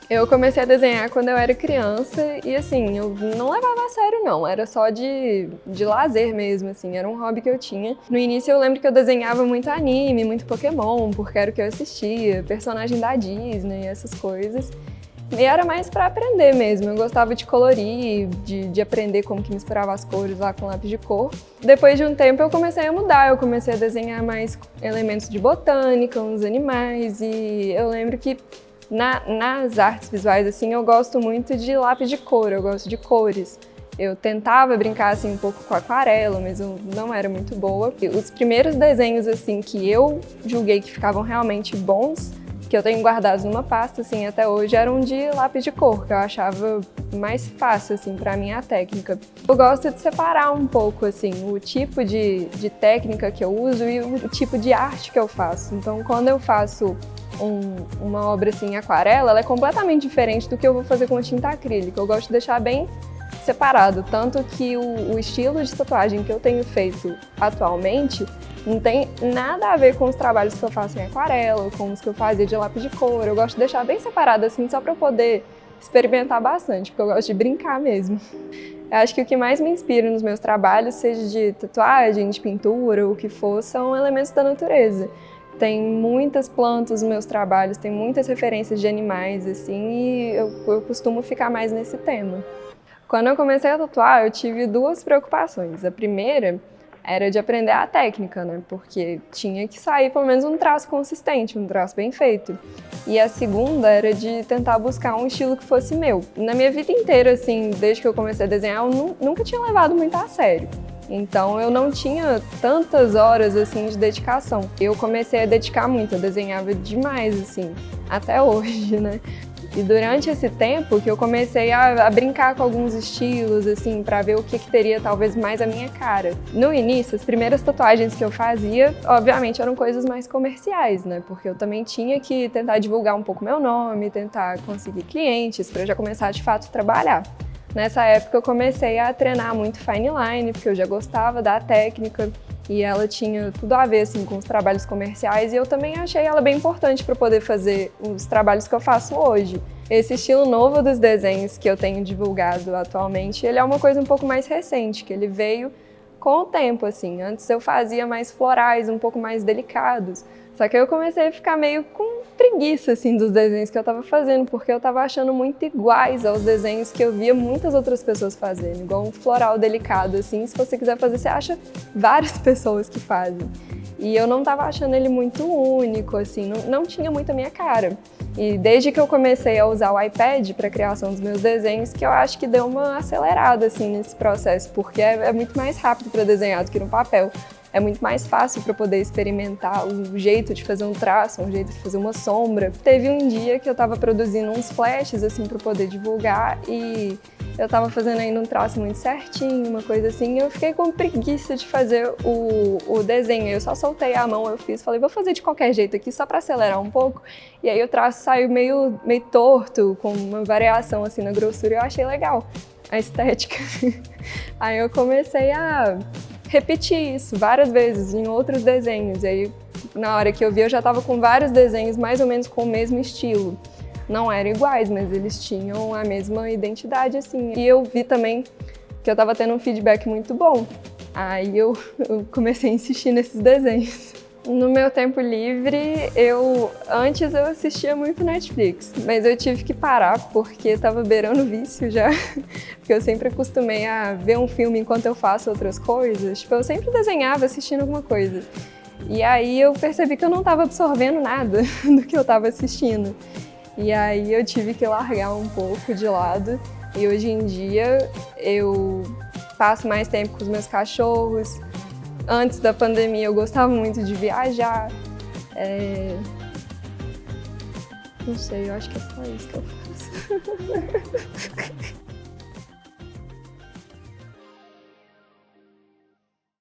Eu comecei a desenhar quando eu era criança e, assim, eu não levava a sério, não. Era só de lazer mesmo, assim. Era um hobby que eu tinha. No início eu lembro que eu desenhava muito anime, muito Pokémon, porque era o que eu assistia, personagem da Disney, essas coisas. E era mais pra aprender mesmo. Eu gostava de colorir, de aprender como que misturava as cores lá com lápis de cor. Depois de um tempo eu comecei a mudar, eu comecei a desenhar mais elementos de botânica, uns animais, e eu lembro que nas artes visuais, assim, eu gosto muito de lápis de cor, eu gosto de cores. Eu tentava brincar, assim, um pouco com aquarela, mas eu não era muito boa. E os primeiros desenhos, assim, que eu julguei que ficavam realmente bons, que eu tenho guardados numa pasta, assim, até hoje, eram de lápis de cor, que eu achava mais fácil, assim, pra mim a técnica. Eu gosto de separar um pouco, assim, o tipo de técnica que eu uso e o tipo de arte que eu faço. Então, quando eu faço uma obra assim em aquarela, ela é completamente diferente do que eu vou fazer com tinta acrílica. Eu gosto de deixar bem separado, tanto que o estilo de tatuagem que eu tenho feito atualmente não tem nada a ver com os trabalhos que eu faço em aquarela, com os que eu fazia de lápis de cor. Eu gosto de deixar bem separado assim, só para eu poder experimentar bastante, porque eu gosto de brincar mesmo. Eu acho que o que mais me inspira nos meus trabalhos, seja de tatuagem, de pintura, ou o que for, são elementos da natureza. Tem muitas plantas nos meus trabalhos, tem muitas referências de animais, assim, e eu costumo ficar mais nesse tema. Quando eu comecei a tatuar, eu tive duas preocupações. A primeira era de aprender a técnica, né? Porque tinha que sair pelo menos um traço consistente, um traço bem feito. E a segunda era de tentar buscar um estilo que fosse meu. Na minha vida inteira, assim, desde que eu comecei a desenhar, eu nunca tinha levado muito a sério. Então eu não tinha tantas horas assim de dedicação. Eu comecei a dedicar muito, eu desenhava demais assim, até hoje, né? E durante esse tempo que eu comecei a brincar com alguns estilos, assim, para ver o que teria talvez mais a minha cara. No início, as primeiras tatuagens que eu fazia, obviamente, eram coisas mais comerciais, né? Porque eu também tinha que tentar divulgar um pouco meu nome, tentar conseguir clientes, para já começar de fato a trabalhar. Nessa época eu comecei a treinar muito fine line, porque eu já gostava da técnica e ela tinha tudo a ver assim, com os trabalhos comerciais, e eu também achei ela bem importante para poder fazer os trabalhos que eu faço hoje. Esse estilo novo dos desenhos que eu tenho divulgado atualmente, ele é uma coisa um pouco mais recente, que ele veio com o tempo, assim. Antes eu fazia mais florais, um pouco mais delicados. Só que eu comecei a ficar meio com preguiça, assim, dos desenhos que eu tava fazendo, porque eu tava achando muito iguais aos desenhos que eu via muitas outras pessoas fazendo. Igual um floral delicado, assim, se você quiser fazer, você acha várias pessoas que fazem. E eu não tava achando ele muito único, assim, não tinha muito a minha cara. E desde que eu comecei a usar o iPad para a criação dos meus desenhos, que eu acho que deu uma acelerada, assim, nesse processo, porque é muito mais rápido para desenhar do que no papel. É muito mais fácil para poder experimentar o jeito de fazer um traço, um jeito de fazer uma sombra. Teve um dia que eu estava produzindo uns flashes assim para poder divulgar e eu estava fazendo ainda um traço muito certinho, uma coisa assim, e eu fiquei com preguiça de fazer o desenho. Eu só soltei a mão, eu fiz, falei, vou fazer de qualquer jeito aqui só para acelerar um pouco. E aí o traço saiu meio torto, com uma variação assim na grossura, e eu achei legal a estética. Aí eu comecei a repetir isso várias vezes em outros desenhos. E aí, na hora que eu vi, eu já estava com vários desenhos mais ou menos com o mesmo estilo. Não eram iguais, mas eles tinham a mesma identidade, assim. E eu vi também que eu estava tendo um feedback muito bom. Aí eu comecei a insistir nesses desenhos. No meu tempo livre, antes eu assistia muito Netflix, mas eu tive que parar porque estava beirando o vício já, porque eu sempre acostumei a ver um filme enquanto eu faço outras coisas. Tipo, eu sempre desenhava assistindo alguma coisa. E aí eu percebi que eu não estava absorvendo nada do que eu estava assistindo. E aí eu tive que largar um pouco de lado. E hoje em dia eu passo mais tempo com os meus cachorros. Antes da pandemia eu gostava muito de viajar. Não sei, eu acho que é só isso que eu faço.